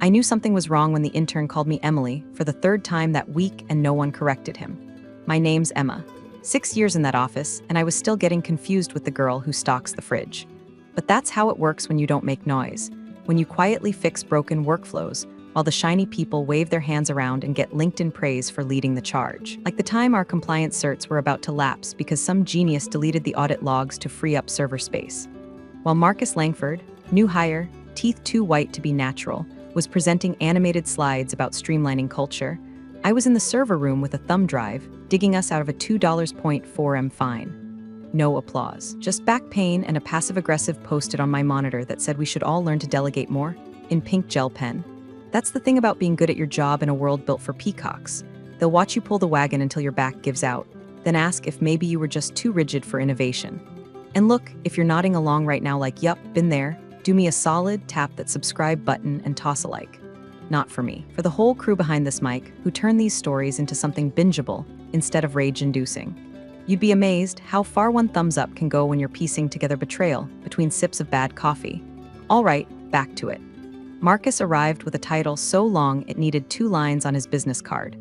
I knew something was wrong when the intern called me Emily for the third time that week and no one corrected him. My name's Emma. 6 years in that office, and I was still getting confused with the girl who stocks the fridge. But that's how it works when you don't make noise, when you quietly fix broken workflows, while the shiny people wave their hands around and get LinkedIn praise for leading the charge. Like the time our compliance certs were about to lapse because some genius deleted the audit logs to free up server space. While Marcus Langford, new hire, teeth too white to be natural, was presenting animated slides about streamlining culture, I was in the server room with a thumb drive, digging us out of a $2.4M fine. No applause. Just back pain and a passive-aggressive post-it on my monitor that said we should all learn to delegate more, in pink gel pen. That's the thing about being good at your job in a world built for peacocks. They'll watch you pull the wagon until your back gives out, then ask if maybe you were just too rigid for innovation. And look, if you're nodding along right now like, yup, been there, do me a solid, tap that subscribe button and toss a like. Not for me. For the whole crew behind this mic, who turn these stories into something bingeable instead of rage-inducing. You'd be amazed how far one thumbs up can go when you're piecing together betrayal between sips of bad coffee. All right, back to it. Marcus arrived with a title so long it needed 2 lines on his business card: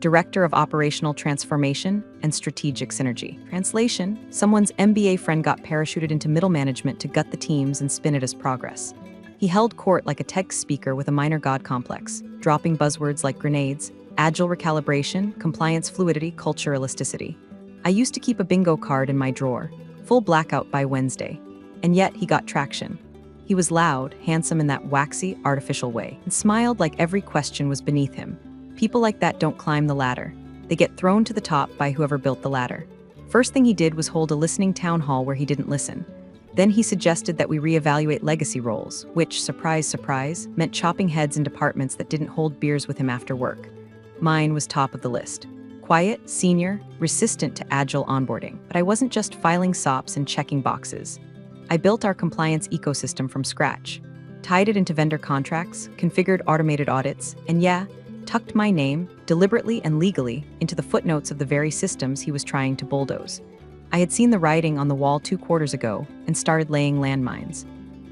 Director of Operational Transformation and Strategic Synergy. Translation: someone's MBA friend got parachuted into middle management to gut the teams and spin it as progress. He held court like a tech speaker with a minor god complex, dropping buzzwords like grenades, agile recalibration, compliance fluidity, culture elasticity. I used to keep a bingo card in my drawer, full blackout by Wednesday, and yet he got traction. He was loud, handsome in that waxy, artificial way, and smiled like every question was beneath him. People like that don't climb the ladder. They get thrown to the top by whoever built the ladder. First thing he did was hold a listening town hall where he didn't listen. Then he suggested that we reevaluate legacy roles, which, surprise, surprise, meant chopping heads in departments that didn't hold beers with him after work. Mine was top of the list. Quiet, senior, resistant to agile onboarding. But I wasn't just filing SOPs and checking boxes. I built our compliance ecosystem from scratch, tied it into vendor contracts, configured automated audits, and tucked my name, deliberately and legally, into the footnotes of the very systems he was trying to bulldoze. I had seen the writing on the wall 2 quarters ago and started laying landmines.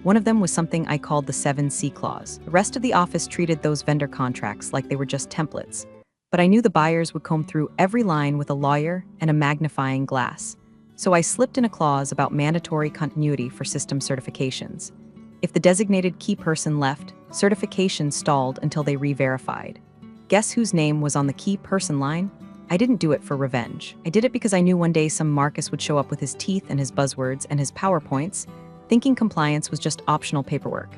One of them was something I called the 7C clause. The rest of the office treated those vendor contracts like they were just templates. But I knew the buyers would comb through every line with a lawyer and a magnifying glass. So I slipped in a clause about mandatory continuity for system certifications. If the designated key person left, certification stalled until they re-verified. Guess whose name was on the key person line? I didn't do it for revenge. I did it because I knew one day some Marcus would show up with his teeth and his buzzwords and his PowerPoints, thinking compliance was just optional paperwork.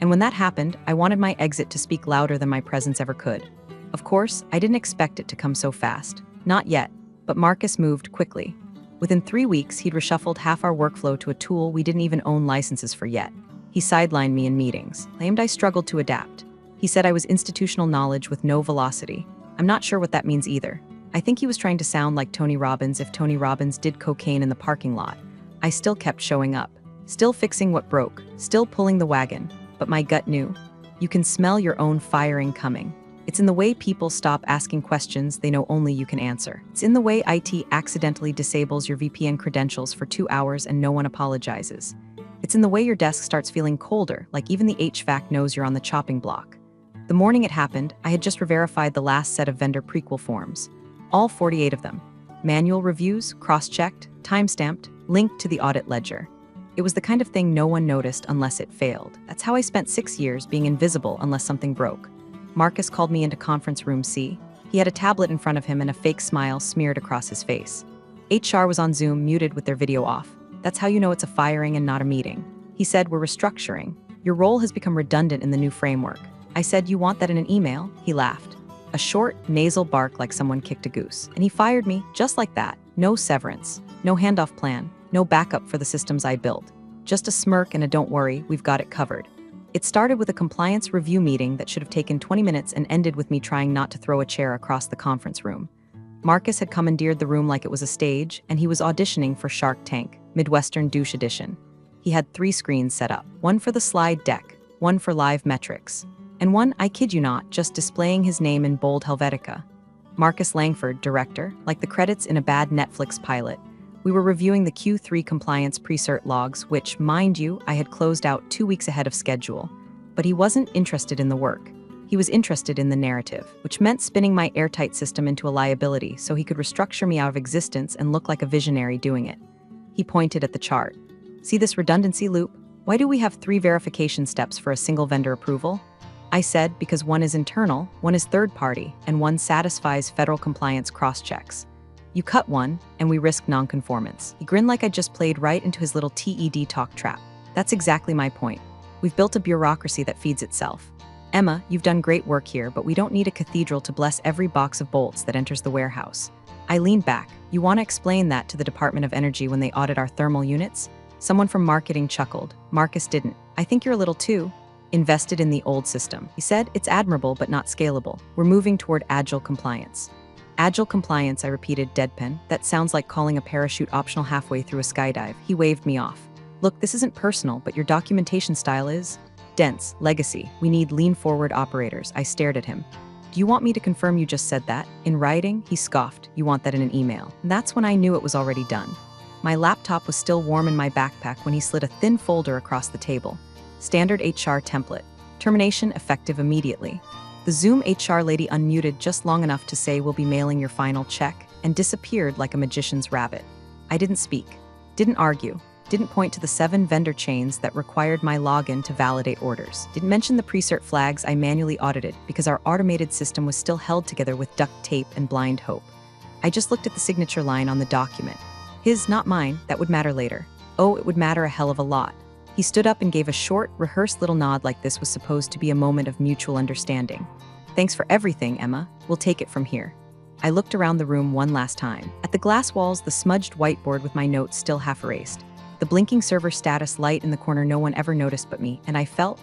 And when that happened, I wanted my exit to speak louder than my presence ever could. Of course, I didn't expect it to come so fast. Not yet, but Marcus moved quickly. Within 3 weeks, he'd reshuffled half our workflow to a tool we didn't even own licenses for yet. He sidelined me in meetings, claimed I struggled to adapt. He said I was institutional knowledge with no velocity. I'm not sure what that means either. I think he was trying to sound like Tony Robbins if Tony Robbins did cocaine in the parking lot. I still kept showing up, still fixing what broke, still pulling the wagon, but my gut knew. You can smell your own firing coming. It's in the way people stop asking questions they know only you can answer. It's in the way IT accidentally disables your VPN credentials for 2 hours and no one apologizes. It's in the way your desk starts feeling colder, like even the HVAC knows you're on the chopping block. The morning it happened, I had just re-verified the last set of vendor prequel forms. All 48 of them. Manual reviews, cross-checked, time-stamped, linked to the audit ledger. It was the kind of thing no one noticed unless it failed. That's how I spent 6 years being invisible unless something broke. Marcus called me into conference room C. He had a tablet in front of him and a fake smile smeared across his face. HR was on Zoom, muted with their video off. That's how you know it's a firing and not a meeting. He said, "We're restructuring. Your role has become redundant in the new framework." I said, "You want that in an email?" He laughed. A short, nasal bark like someone kicked a goose. And he fired me, just like that. No severance, no handoff plan, no backup for the systems I built. Just a smirk and a "don't worry, we've got it covered." It started with a compliance review meeting that should have taken 20 minutes and ended with me trying not to throw a chair across the conference room. Marcus had commandeered the room like it was a stage, and he was auditioning for Shark Tank, Midwestern Douche Edition. He had 3 screens set up, one for the slide deck, one for live metrics, and one, I kid you not, just displaying his name in bold Helvetica. Marcus Langford, director, like the credits in a bad Netflix pilot. We were reviewing the Q3 compliance pre-cert logs, which, mind you, I had closed out 2 weeks ahead of schedule. But he wasn't interested in the work. He was interested in the narrative, which meant spinning my airtight system into a liability so he could restructure me out of existence and look like a visionary doing it. He pointed at the chart. See this redundancy loop? Why do we have 3 verification steps for a single vendor approval? I said because one is internal, one is third-party, and one satisfies federal compliance cross-checks. You cut one, and we risk nonconformance. He grinned like I just played right into his little TED talk trap. That's exactly my point. We've built a bureaucracy that feeds itself. Emma, you've done great work here, but we don't need a cathedral to bless every box of bolts that enters the warehouse. I leaned back. You want to explain that to the Department of Energy when they audit our thermal units? Someone from marketing chuckled. Marcus didn't. I think you're a little too invested in the old system. He said, it's admirable but not scalable. We're moving toward agile compliance. Agile compliance, I repeated, deadpan. That sounds like calling a parachute optional halfway through a skydive. He waved me off. Look, this isn't personal, but your documentation style is dense, legacy. We need lean-forward operators. I stared at him. Do you want me to confirm you just said that? In writing? He scoffed. You want that in an email. And that's when I knew it was already done. My laptop was still warm in my backpack when he slid a thin folder across the table. Standard HR template. Termination effective immediately. The Zoom HR lady unmuted just long enough to say we'll be mailing your final check and disappeared like a magician's rabbit. I didn't speak, didn't argue, didn't point to the 7 vendor chains that required my login to validate orders, didn't mention the pre-cert flags I manually audited because our automated system was still held together with duct tape and blind hope. I just looked at the signature line on the document. His, not mine, that would matter later. Oh, it would matter a hell of a lot. He stood up and gave a short, rehearsed little nod like this was supposed to be a moment of mutual understanding. Thanks for everything, Emma. We'll take it from here. I looked around the room one last time. At the glass walls, the smudged whiteboard with my notes still half erased. The blinking server status light in the corner no one ever noticed but me, and I felt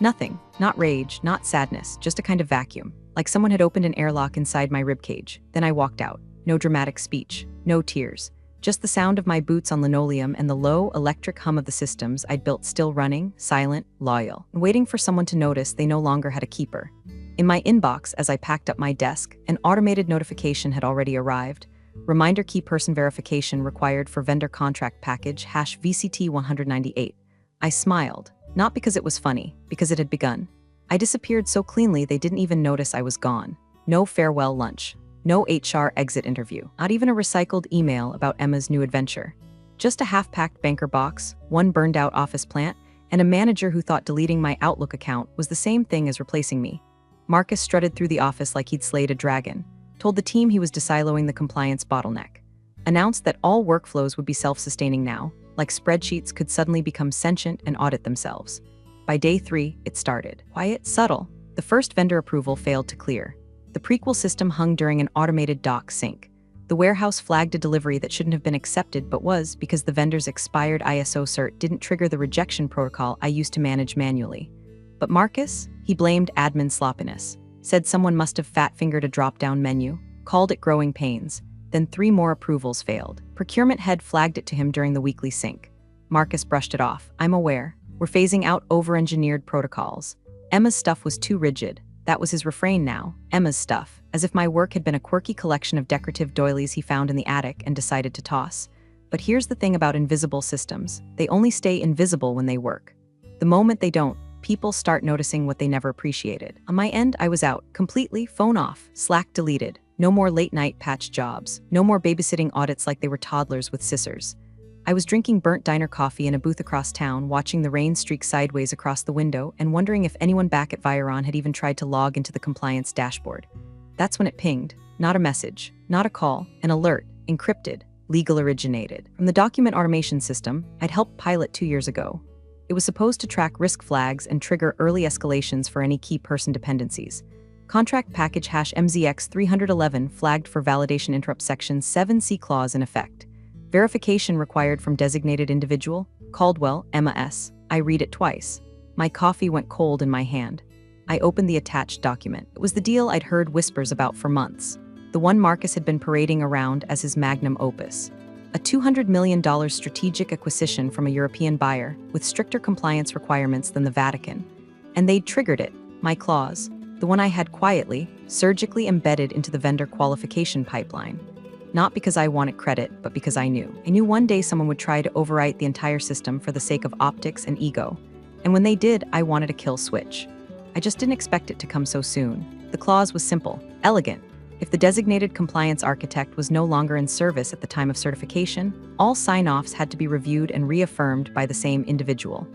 nothing. Not rage, not sadness, just a kind of vacuum. Like someone had opened an airlock inside my ribcage. Then I walked out. No dramatic speech. No tears. Just the sound of my boots on linoleum and the low, electric hum of the systems I'd built still running, silent, loyal, and waiting for someone to notice they no longer had a keeper. In my inbox, as I packed up my desk, an automated notification had already arrived. Reminder key person verification required for vendor contract package #VCT198. I smiled, not because it was funny, because it had begun. I disappeared so cleanly they didn't even notice I was gone. No farewell lunch. No HR exit interview. Not even a recycled email about Emma's new adventure. Just a half-packed banker box, one burned-out office plant, and a manager who thought deleting my Outlook account was the same thing as replacing me. Marcus strutted through the office like he'd slayed a dragon, told the team he was desiloing the compliance bottleneck, announced that all workflows would be self-sustaining now, like spreadsheets could suddenly become sentient and audit themselves. By day 3, it started. Quiet, subtle. The first vendor approval failed to clear. The prequel system hung during an automated dock sync. The warehouse flagged a delivery that shouldn't have been accepted but was because the vendor's expired ISO cert didn't trigger the rejection protocol I used to manage manually. But Marcus? He blamed admin sloppiness, said someone must have fat-fingered a drop-down menu, called it growing pains. Then 3 more approvals failed. Procurement head flagged it to him during the weekly sync. Marcus brushed it off. I'm aware. We're phasing out over-engineered protocols. Emma's stuff was too rigid. That was his refrain now, Emma's stuff, as if my work had been a quirky collection of decorative doilies he found in the attic and decided to toss. But here's the thing about invisible systems. They only stay invisible when they work. The moment they don't, people start noticing what they never appreciated. On my end, I was out, completely, phone off, Slack deleted. No more late-night patch jobs. No more babysitting audits like they were toddlers with scissors. I was drinking burnt diner coffee in a booth across town, watching the rain streak sideways across the window, and wondering if anyone back at Viron had even tried to log into the compliance dashboard. That's when it pinged. Not a message, not a call, an alert, encrypted, legal originated. From the document automation system I'd helped pilot 2 years ago. It was supposed to track risk flags and trigger early escalations for any key person dependencies. Contract package #MZX311 flagged for validation interrupt section 7C clause in effect. Verification required from designated individual, Caldwell, Emma S. I read it twice. My coffee went cold in my hand. I opened the attached document. It was the deal I'd heard whispers about for months. The one Marcus had been parading around as his magnum opus. A $200 million strategic acquisition from a European buyer with stricter compliance requirements than the Vatican. And they'd triggered it, my clause, the one I had quietly, surgically embedded into the vendor qualification pipeline. Not because I wanted credit, but because I knew. I knew one day someone would try to overwrite the entire system for the sake of optics and ego. And when they did, I wanted a kill switch. I just didn't expect it to come so soon. The clause was simple, elegant. If the designated compliance architect was no longer in service at the time of certification, all sign-offs had to be reviewed and reaffirmed by the same individual.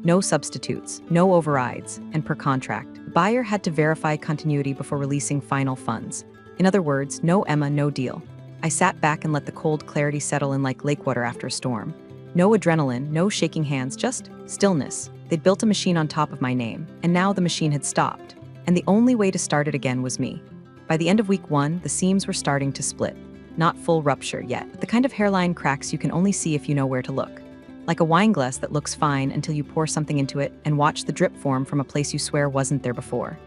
No substitutes, no overrides, and per contract, the buyer had to verify continuity before releasing final funds. In other words, no Emma, no deal. I sat back and let the cold clarity settle in like lake water after a storm. No adrenaline, no shaking hands, just stillness. They'd built a machine on top of my name, and now the machine had stopped. And the only way to start it again was me. By the end of week 1, the seams were starting to split. Not full rupture yet, but the kind of hairline cracks you can only see if you know where to look. Like a wine glass that looks fine until you pour something into it and watch the drip form from a place you swear wasn't there before.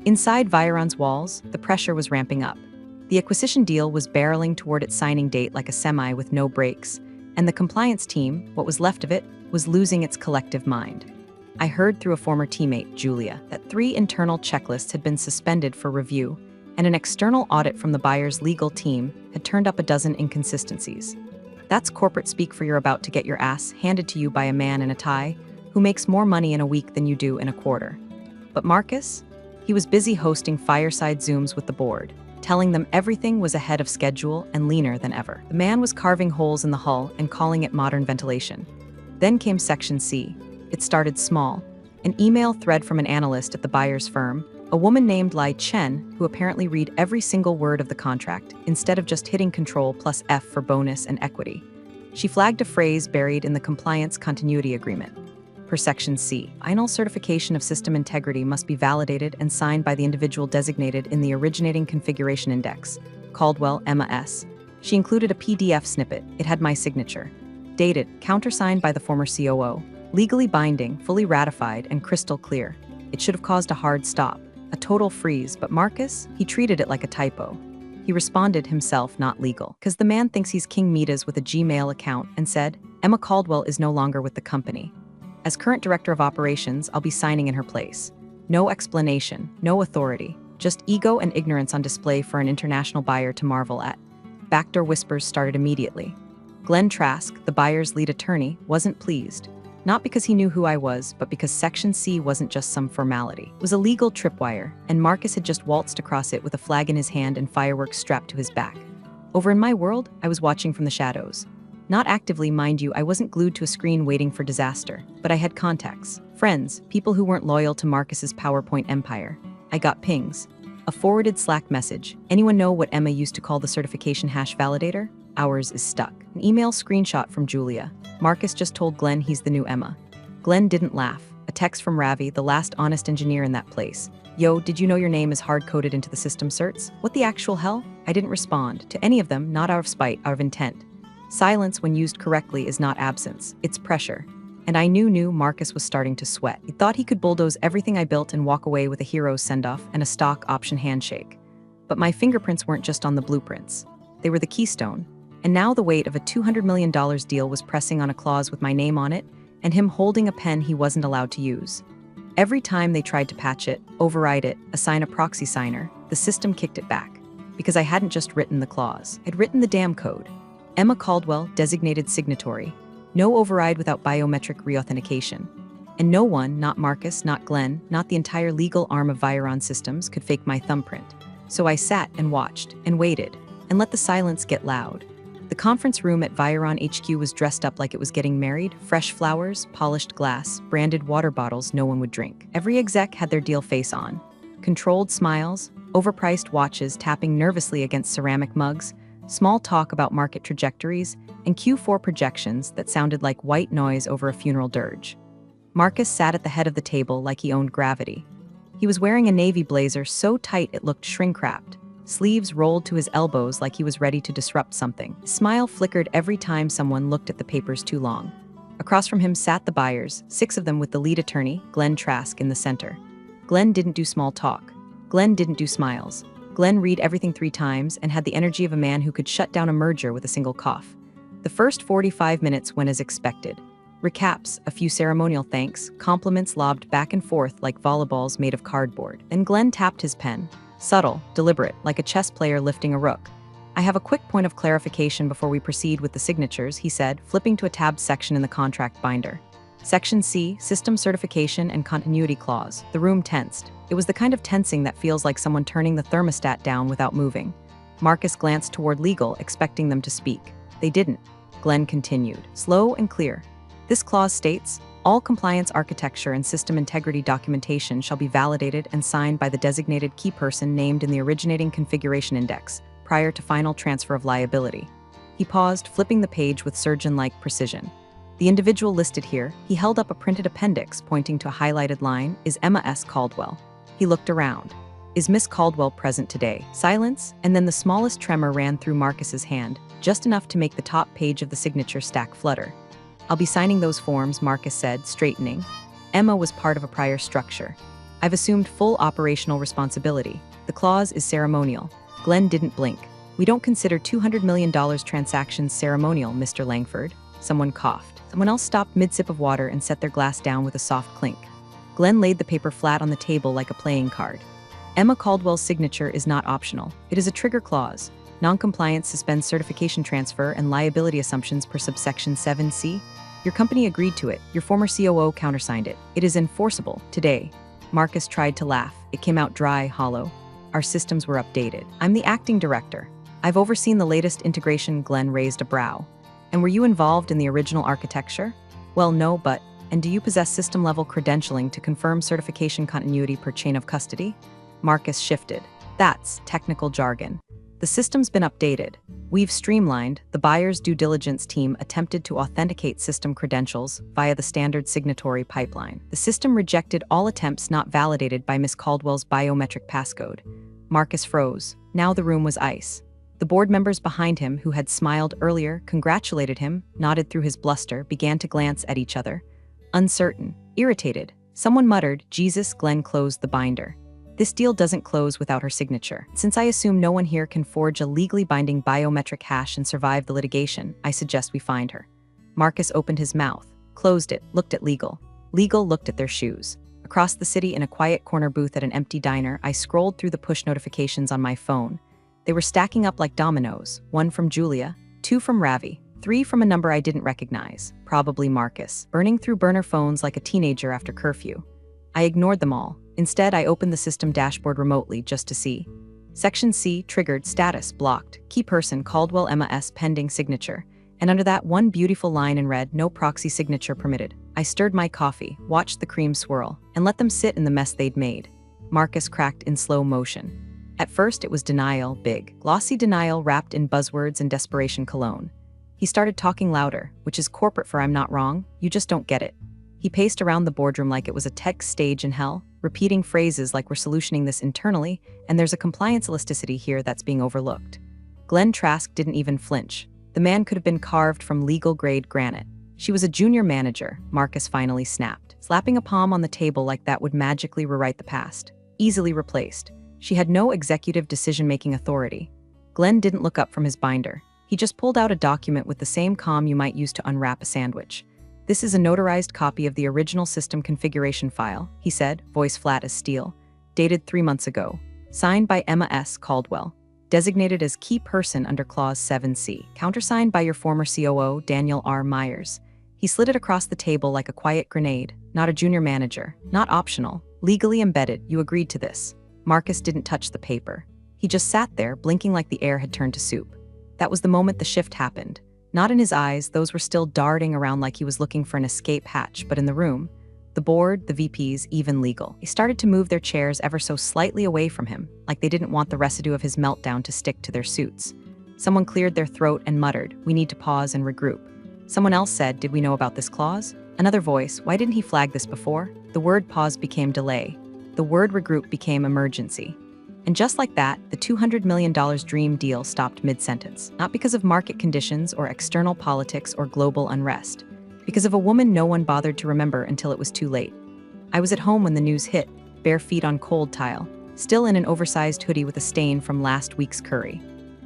Inside Viron's walls, the pressure was ramping up. The acquisition deal was barreling toward its signing date like a semi with no brakes, and the compliance team, what was left of it, was losing its collective mind. I heard through a former teammate, Julia, that 3 internal checklists had been suspended for review, and an external audit from the buyer's legal team had turned up a dozen inconsistencies. That's corporate speak for you're about to get your ass handed to you by a man in a tie who makes more money in a week than you do in a quarter. But Marcus? He was busy hosting fireside Zooms with the board, telling them everything was ahead of schedule and leaner than ever. The man was carving holes in the hull and calling it modern ventilation. Then came Section C. It started small. An email thread from an analyst at the buyer's firm, a woman named Lai Chen, who apparently read every single word of the contract, instead of just hitting Control plus F for bonus and equity. She flagged a phrase buried in the Compliance Continuity Agreement. Per Section C, final certification of system integrity must be validated and signed by the individual designated in the originating configuration index, Caldwell Emma S. She included a PDF snippet. It had my signature. Dated, countersigned by the former COO. Legally binding, fully ratified, and crystal clear. It should have caused a hard stop. A total freeze, but Marcus, he treated it like a typo. He responded himself not legal, because the man thinks he's King Midas with a Gmail account, and said, Emma Caldwell is no longer with the company. As current director of operations, I'll be signing in her place. No explanation, no authority, just ego and ignorance on display for an international buyer to marvel at. Backdoor whispers started immediately. Glenn Trask, the buyer's lead attorney, wasn't pleased. Not because he knew who I was, but because Section C wasn't just some formality. It was a legal tripwire, and Marcus had just waltzed across it with a flag in his hand and fireworks strapped to his back. Over in my world, I was watching from the shadows. Not actively, mind you, I wasn't glued to a screen waiting for disaster, but I had contacts, friends, people who weren't loyal to Marcus's PowerPoint empire. I got pings. A forwarded Slack message. Anyone know what Emma used to call the certification hash validator? Ours is stuck. An email screenshot from Julia. Marcus just told Glenn he's the new Emma. Glenn didn't laugh. A text from Ravi, the last honest engineer in that place. Yo, did you know your name is hard-coded into the system certs? What the actual hell? I didn't respond to any of them, not out of spite, out of intent. Silence, when used correctly, is not absence. It's pressure. And I knew Marcus was starting to sweat. He thought he could bulldoze everything I built and walk away with a hero's send-off and a stock option handshake. But my fingerprints weren't just on the blueprints. They were the keystone. And now the weight of a $200 million deal was pressing on a clause with my name on it, and him holding a pen he wasn't allowed to use. Every time they tried to patch it, override it, assign a proxy signer, the system kicked it back. Because I hadn't just written the clause. I'd written the damn code. Emma Caldwell, designated signatory. No override without biometric reauthentication. And no one, not Marcus, not Glenn, not the entire legal arm of Viron Systems, could fake my thumbprint. So I sat and watched, and waited, and let the silence get loud. The conference room at Viron HQ was dressed up like it was getting married, fresh flowers, polished glass, branded water bottles no one would drink. Every exec had their deal face on. Controlled smiles, overpriced watches tapping nervously against ceramic mugs, small talk about market trajectories, and Q4 projections that sounded like white noise over a funeral dirge. Marcus sat at the head of the table like he owned gravity. He was wearing a navy blazer so tight it looked shrink-wrapped. Sleeves rolled to his elbows like he was ready to disrupt something. His smile flickered every time someone looked at the papers too long. Across from him sat the buyers, 6 of them with the lead attorney, Glenn Trask, in the center. Glenn didn't do small talk. Glenn didn't do smiles. Glenn read everything 3 times and had the energy of a man who could shut down a merger with a single cough. The first 45 minutes went as expected. Recaps, a few ceremonial thanks, compliments lobbed back and forth like volleyballs made of cardboard. Then Glenn tapped his pen. Subtle, deliberate, like a chess player lifting a rook. I have a quick point of clarification before we proceed with the signatures, he said, flipping to a tabbed section in the contract binder. Section C, System Certification and Continuity Clause. The room tensed. It was the kind of tensing that feels like someone turning the thermostat down without moving. Marcus glanced toward legal, expecting them to speak. They didn't. Glenn continued, slow and clear. This clause states, all compliance architecture and system integrity documentation shall be validated and signed by the designated key person named in the originating configuration index, prior to final transfer of liability. He paused, flipping the page with surgeon-like precision. The individual listed here, he held up a printed appendix pointing to a highlighted line, is Emma S. Caldwell. He looked around. Is Miss Caldwell present today? Silence, and then the smallest tremor ran through Marcus's hand, just enough to make the top page of the signature stack flutter. I'll be signing those forms, Marcus said, straightening. Emma was part of a prior structure. I've assumed full operational responsibility. The clause is ceremonial. Glenn didn't blink. We don't consider $200 million transactions ceremonial, Mr. Langford. Someone coughed. Someone else stopped mid-sip of water and set their glass down with a soft clink. Glenn laid the paper flat on the table like a playing card. Emma Caldwell's signature is not optional. It is a trigger clause. Non-compliance suspends certification transfer and liability assumptions per subsection 7C. Your company agreed to it. Your former COO countersigned it. It is enforceable today. Marcus tried to laugh. It came out dry, hollow. Our systems were updated. I'm the acting director. I've overseen the latest integration. Glenn raised a brow. And were you involved in the original architecture? Well, no, but, and do you possess system-level credentialing to confirm certification continuity per chain of custody? Marcus shifted. That's technical jargon. The system's been updated. We've streamlined. The buyer's due diligence team attempted to authenticate system credentials via the standard signatory pipeline. The system rejected all attempts not validated by Miss Caldwell's biometric passcode. Marcus froze. Now the room was ice. The board members behind him, who had smiled earlier, congratulated him, nodded through his bluster, began to glance at each other. Uncertain, irritated. Someone muttered, Jesus. Glenn closed the binder. This deal doesn't close without her signature. Since I assume no one here can forge a legally binding biometric hash and survive the litigation, I suggest we find her. Marcus opened his mouth, closed it, looked at Legal. Legal looked at their shoes. Across the city in a quiet corner booth at an empty diner, I scrolled through the push notifications on my phone. They were stacking up like dominoes, 1 from Julia, 2 from Ravi, 3 from a number I didn't recognize, probably Marcus, burning through burner phones like a teenager after curfew. I ignored them all. Instead, I opened the system dashboard remotely just to see. Section C, triggered, status, blocked, key person, Caldwell Emma S. pending signature. And under that, one beautiful line in red, no proxy signature permitted. I stirred my coffee, watched the cream swirl, and let them sit in the mess they'd made. Marcus cracked in slow motion. At first, it was denial, big, glossy denial wrapped in buzzwords and desperation cologne. He started talking louder, which is corporate for I'm not wrong, you just don't get it. He paced around the boardroom like it was a tech stage in hell, repeating phrases like we're solutioning this internally, and there's a compliance elasticity here that's being overlooked. Glenn Trask didn't even flinch. The man could have been carved from legal-grade granite. She was a junior manager, Marcus finally snapped. Slapping a palm on the table like that would magically rewrite the past. Easily replaced. She had no executive decision-making authority. Glenn didn't look up from his binder. He just pulled out a document with the same calm you might use to unwrap a sandwich. This is a notarized copy of the original system configuration file, he said, voice flat as steel, dated 3 months ago. Signed by Emma S. Caldwell. Designated as key person under Clause 7C. Countersigned by your former COO, Daniel R. Myers. He slid it across the table like a quiet grenade. Not a junior manager. Not optional. Legally embedded. You agreed to this. Marcus didn't touch the paper. He just sat there, blinking like the air had turned to soup. That was the moment the shift happened. Not in his eyes, those were still darting around like he was looking for an escape hatch, but in the room, the board, the VPs, even legal. They started to move their chairs ever so slightly away from him, like they didn't want the residue of his meltdown to stick to their suits. Someone cleared their throat and muttered, we need to pause and regroup. Someone else said, did we know about this clause? Another voice, why didn't he flag this before? The word pause became delay. The word regroup became emergency. And just like that, the $200 million dream deal stopped mid-sentence. Not because of market conditions or external politics or global unrest. Because of a woman no one bothered to remember until it was too late. I was at home when the news hit, bare feet on cold tile, still in an oversized hoodie with a stain from last week's curry.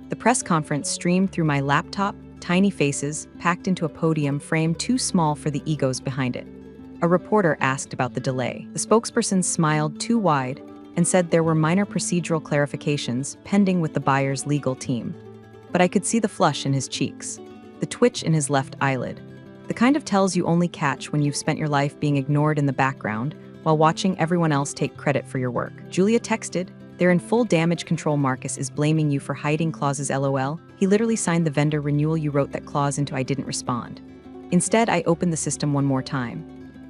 The press conference streamed through my laptop, tiny faces, packed into a podium frame too small for the egos behind it. A reporter asked about the delay. The spokesperson smiled too wide and said there were minor procedural clarifications pending with the buyer's legal team. But I could see the flush in his cheeks, the twitch in his left eyelid. The kind of tells you only catch when you've spent your life being ignored in the background while watching everyone else take credit for your work. Julia texted, "They're in full damage control. Marcus is blaming you for hiding clauses LOL. He literally signed the vendor renewal. You wrote that clause into. I didn't respond." Instead, I opened the system one more time.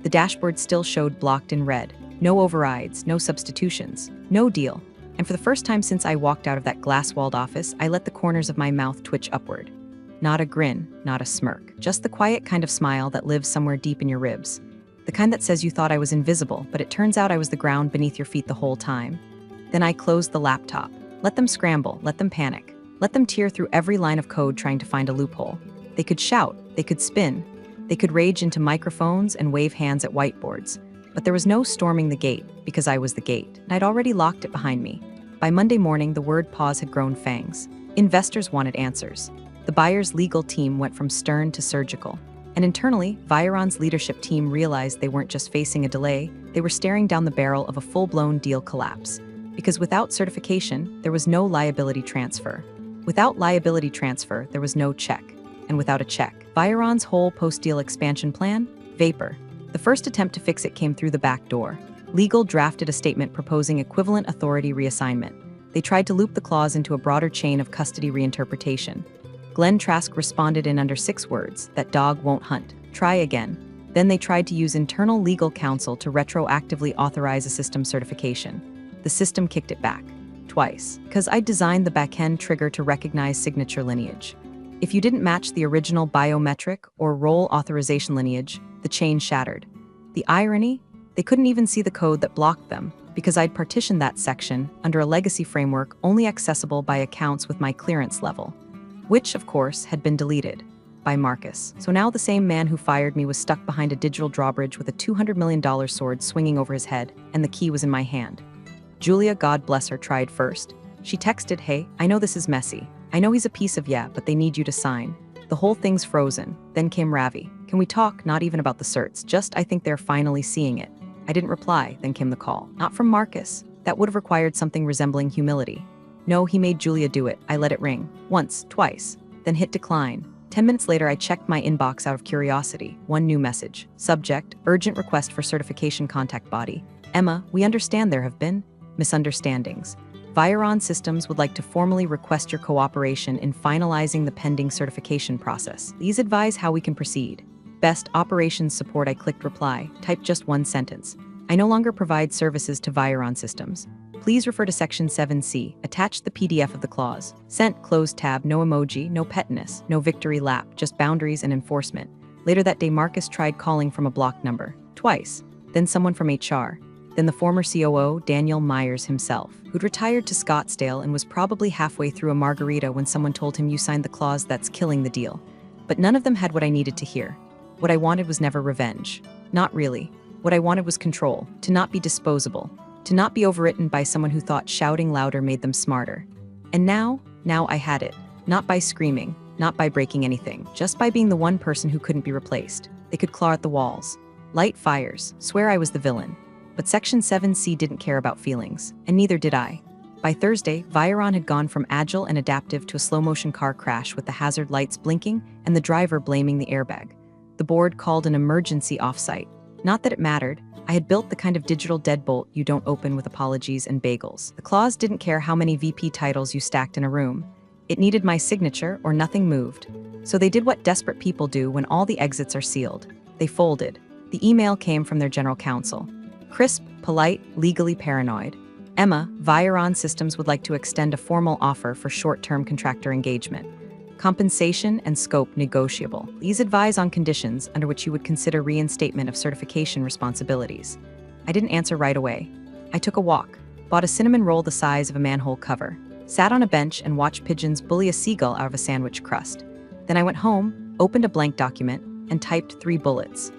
The dashboard still showed blocked in red. No overrides, no substitutions, no deal. And for the first time since I walked out of that glass-walled office, I let the corners of my mouth twitch upward. Not a grin, not a smirk, just the quiet kind of smile that lives somewhere deep in your ribs. The kind that says you thought I was invisible, but it turns out I was the ground beneath your feet the whole time. Then I closed the laptop. Let them scramble, let them panic. Let them tear through every line of code trying to find a loophole. They could shout, they could spin, they could rage into microphones and wave hands at whiteboards. But there was no storming the gate, because I was the gate, and I'd already locked it behind me. By Monday morning, the word pause had grown fangs. Investors wanted answers. The buyer's legal team went from stern to surgical. And internally, Viron's leadership team realized they weren't just facing a delay, they were staring down the barrel of a full-blown deal collapse. Because without certification, there was no liability transfer. Without liability transfer, there was no check. And without a check, Viron's whole post-deal expansion plan? Vapor. The first attempt to fix it came through the back door. Legal drafted a statement proposing equivalent authority reassignment. They tried to loop the clause into a broader chain of custody reinterpretation. Glenn Trask responded in under 6 words, "That dog won't hunt. Try again." Then they tried to use internal legal counsel to retroactively authorize a system certification. The system kicked it back. Twice. Because I designed the backend trigger to recognize signature lineage. If you didn't match the original biometric or role authorization lineage, the chain shattered. The irony? They couldn't even see the code that blocked them, because I'd partitioned that section under a legacy framework only accessible by accounts with my clearance level, which, of course, had been deleted by Marcus. So now the same man who fired me was stuck behind a digital drawbridge with a $200 million sword swinging over his head, and the key was in my hand. Julia, God bless her, tried first. She texted, "Hey, I know this is messy. I know he's a piece of but they need you to sign." The whole thing's frozen. Then came Ravi. "Can we talk? Not even about the certs. Just I think they're finally seeing it." I didn't reply. Then came the call. Not from Marcus. That would have required something resembling humility. No, he made Julia do it. I let it ring. Once, twice. Then hit decline. 10 minutes later, I checked my inbox out of curiosity. One new message. Subject, urgent request for certification. Contact body. Emma, we understand there have been misunderstandings. Viron Systems would like to formally request your cooperation in finalizing the pending certification process. Please advise how we can proceed. Best operations support. I clicked reply, typed just one sentence. I no longer provide services to Viron Systems. Please refer to Section 7C. Attach the PDF of the clause. Sent, closed tab, no emoji, no pettiness, no victory lap, just boundaries and enforcement. Later that day, Marcus tried calling from a blocked number. Twice. Then someone from HR. Then the former COO, Daniel Myers himself, who'd retired to Scottsdale and was probably halfway through a margarita when someone told him, "You signed the clause that's killing the deal." But none of them had what I needed to hear. What I wanted was never revenge. Not really. What I wanted was control, to not be disposable, to not be overwritten by someone who thought shouting louder made them smarter. And now I had it. Not by screaming, not by breaking anything, just by being the one person who couldn't be replaced. They could claw at the walls, light fires, swear I was the villain. But Section 7C didn't care about feelings, and neither did I. By Thursday, Viron had gone from agile and adaptive to a slow-motion car crash with the hazard lights blinking and the driver blaming the airbag. The board called an emergency offsite. Not that it mattered. I had built the kind of digital deadbolt you don't open with apologies and bagels. The clause didn't care how many VP titles you stacked in a room. It needed my signature or nothing moved. So they did what desperate people do when all the exits are sealed. They folded. The email came from their general counsel. Crisp, polite, legally paranoid. Emma, Viron Systems would like to extend a formal offer for short-term contractor engagement. Compensation and scope negotiable. Please advise on conditions under which you would consider reinstatement of certification responsibilities. I didn't answer right away. I took a walk, bought a cinnamon roll the size of a manhole cover, sat on a bench and watched pigeons bully a seagull out of a sandwich crust. Then I went home, opened a blank document, and typed 3 bullets.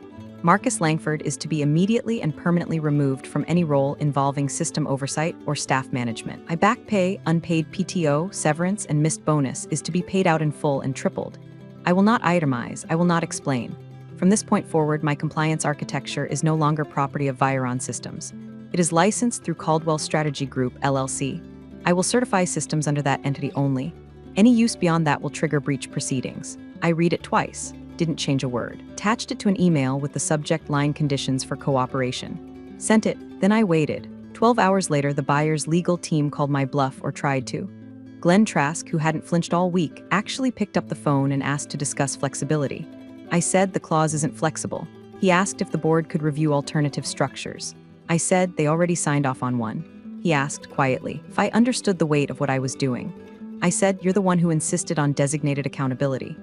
Marcus Langford is to be immediately and permanently removed from any role involving system oversight or staff management. My back pay, unpaid PTO, severance, and missed bonus is to be paid out in full and tripled. I will not itemize, I will not explain. From this point forward, my compliance architecture is no longer property of Viron Systems. It is licensed through Caldwell Strategy Group, LLC. I will certify systems under that entity only. Any use beyond that will trigger breach proceedings. I read it twice. didn't change a word. Attached it to an email with the subject line conditions for cooperation. Sent it, then I waited. 12 hours later, the buyer's legal team called my bluff, or tried to. Glenn Trask, who hadn't flinched all week, actually picked up the phone and asked to discuss flexibility. I said the clause isn't flexible. He asked if the board could review alternative structures. I said they already signed off on one. He asked quietly if I understood the weight of what I was doing. I said, "You're the one who insisted on designated accountability."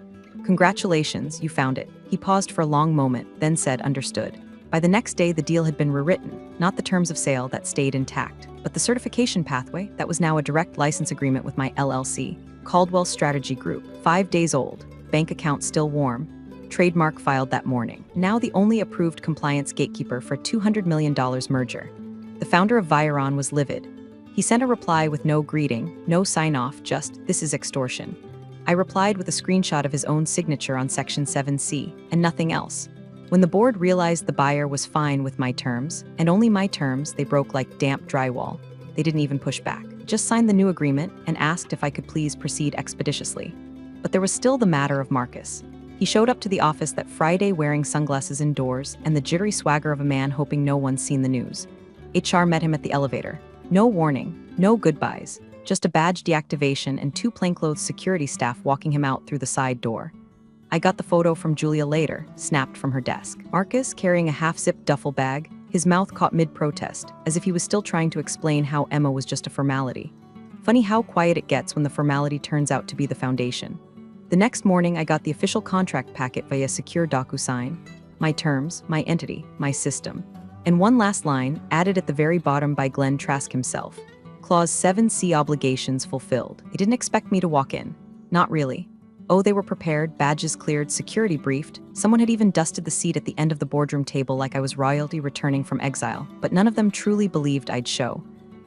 "Congratulations, you found it." He paused for a long moment, then said, "Understood." By the next day, the deal had been rewritten, not the terms of sale that stayed intact, but the certification pathway that was now a direct license agreement with my LLC, Caldwell Strategy Group. 5 days old, bank account still warm, trademark filed that morning. Now the only approved compliance gatekeeper for a $200 million merger. The founder of Viron was livid. He sent a reply with no greeting, no sign-off, just, "This is extortion." I replied with a screenshot of his own signature on Section 7C, and nothing else. When the board realized the buyer was fine with my terms, and only my terms, they broke like damp drywall. They didn't even push back. Just signed the new agreement and asked if I could please proceed expeditiously. But there was still the matter of Marcus. He showed up to the office that Friday wearing sunglasses indoors and the jittery swagger of a man hoping no one's seen the news. HR met him at the elevator. No warning, no goodbyes, just a badge deactivation and 2 plainclothes security staff walking him out through the side door. I got the photo from Julia later, snapped from her desk. Marcus carrying a half-zipped duffel bag, his mouth caught mid-protest, as if he was still trying to explain how Emma was just a formality. Funny how quiet it gets when the formality turns out to be the foundation. The next morning, I got the official contract packet via secure DocuSign, my terms, my entity, my system. And one last line, added at the very bottom by Glenn Trask himself. Clause 7C obligations fulfilled. They didn't expect me to walk in. Not really. Oh, they were prepared, badges cleared, security briefed. Someone had even dusted the seat at the end of the boardroom table like I was royalty returning from exile. But none of them truly believed I'd show.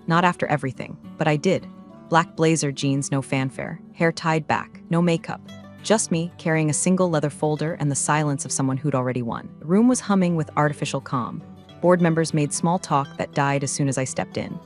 Not after everything, but I did. Black blazer jeans, no fanfare. Hair tied back, no makeup. Just me, carrying a single leather folder and the silence of someone who'd already won. The room was humming with artificial calm. Board members made small talk that died as soon as I stepped in.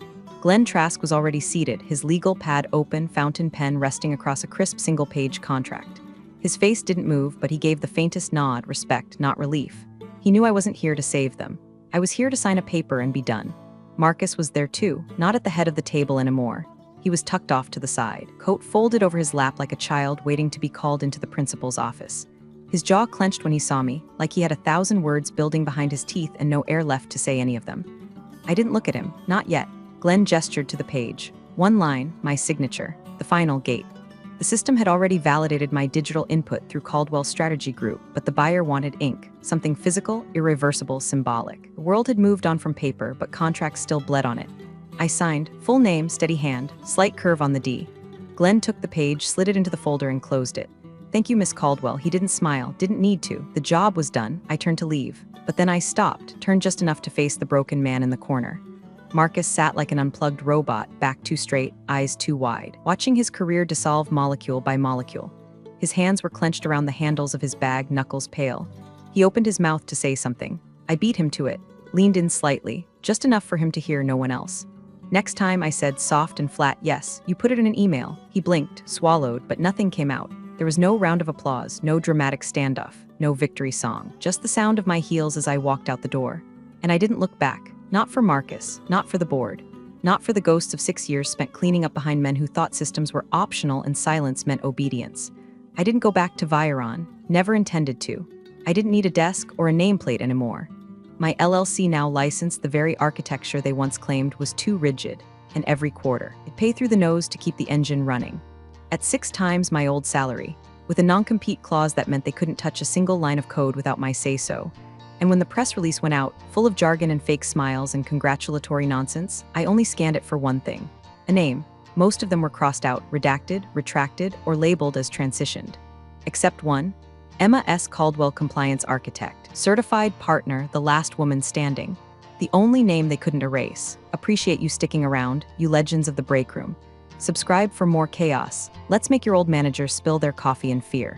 Glenn Trask was already seated, his legal pad open, fountain pen resting across a crisp single-page contract. His face didn't move, but he gave the faintest nod, respect, not relief. He knew I wasn't here to save them. I was here to sign a paper and be done. Marcus was there too, not at the head of the table anymore. He was tucked off to the side, coat folded over his lap like a child waiting to be called into the principal's office. His jaw clenched when he saw me, like he had 1,000 words building behind his teeth and no air left to say any of them. I didn't look at him, not yet. Glenn gestured to the page. One line, my signature, the final gate. The system had already validated my digital input through Caldwell Strategy Group, but the buyer wanted ink, something physical, irreversible, symbolic. The world had moved on from paper, but contracts still bled on it. I signed, full name, steady hand, slight curve on the D. Glenn took the page, slid it into the folder, and closed it. "Thank you, Miss Caldwell." He didn't smile, didn't need to. The job was done. I turned to leave. But then I stopped, turned just enough to face the broken man in the corner. Marcus sat like an unplugged robot, back too straight, eyes too wide, watching his career dissolve molecule by molecule. His hands were clenched around the handles of his bag, knuckles pale. He opened his mouth to say something. I beat him to it, leaned in slightly, just enough for him to hear, no one else. Next time I said soft and flat, "Yes, you put it in an email." He blinked, swallowed, but nothing came out. There was no round of applause, no dramatic standoff, no victory song, just the sound of my heels as I walked out the door. And I didn't look back. Not for Marcus, not for the board, not for the ghosts of 6 years spent cleaning up behind men who thought systems were optional and silence meant obedience. I didn't go back to Viron, never intended to. I didn't need a desk or a nameplate anymore. My LLC now licensed the very architecture they once claimed was too rigid, and every quarter, it paid through the nose to keep the engine running. At 6 times my old salary, with a non-compete clause that meant they couldn't touch a single line of code without my say-so. And when the press release went out, full of jargon and fake smiles and congratulatory nonsense, I only scanned it for one thing: a name. Most of them were crossed out, redacted, retracted, or labeled as transitioned. Except one: Emma S. Caldwell, Compliance Architect, Certified Partner, the last woman standing. The only name they couldn't erase. Appreciate you sticking around, you legends of the break room. Subscribe for more chaos. Let's make your old managers spill their coffee in fear.